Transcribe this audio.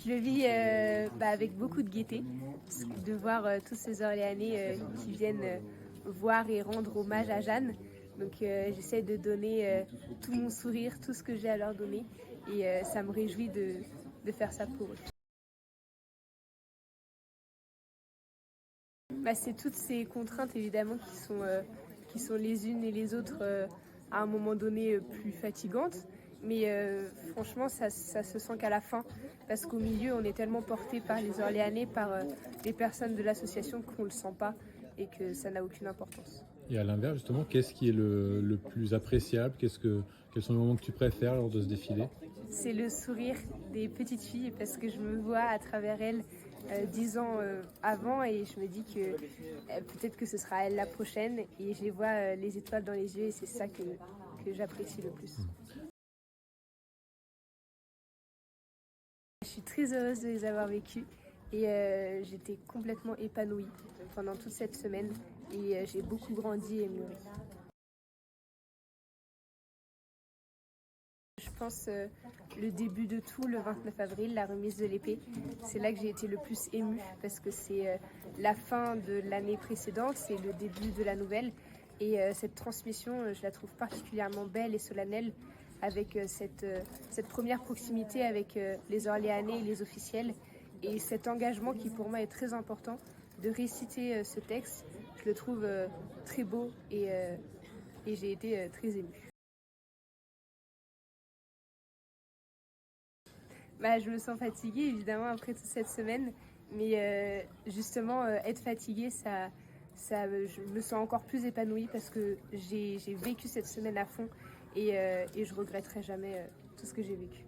Je le vis avec beaucoup de gaieté, de voir tous ces Orléanais qui viennent voir et rendre hommage à Jeanne. Donc j'essaie de donner tout mon sourire, tout ce que j'ai à leur donner, et ça me réjouit de faire ça pour eux. C'est toutes ces contraintes évidemment qui sont les unes et les autres à un moment donné plus fatigantes. Mais franchement, ça se sent qu'à la fin, parce qu'au milieu, on est tellement porté par les Orléanais, par les personnes de l'association qu'on ne le sent pas et que ça n'a aucune importance. Et à l'inverse, justement, qu'est-ce qui est le plus appréciable? Quels sont les moments que tu préfères lors de ce défilé? C'est le sourire des petites filles, parce que je me vois à travers elles 10 ans avant, et je me dis que peut-être que ce sera elle la prochaine, et je les vois les étoiles dans les yeux, et c'est ça que j'apprécie le plus. Je suis très heureuse de les avoir vécues, et j'étais complètement épanouie pendant toute cette semaine, et j'ai beaucoup grandi et mûri. Je pense le début de tout, le 29 avril, la remise de l'épée. C'est là que j'ai été le plus émue, parce que c'est la fin de l'année précédente, c'est le début de la nouvelle. Et cette transmission, je la trouve particulièrement belle et solennelle, avec cette première proximité avec les Orléanais et les officiels, et cet engagement qui pour moi est très important de réciter ce texte. Je le trouve très beau, et j'ai été très émue. Je me sens fatiguée évidemment après toute cette semaine, mais justement être fatiguée, je me sens encore plus épanouie, parce que j'ai vécu cette semaine à fond, et je regretterai jamais tout ce que j'ai vécu.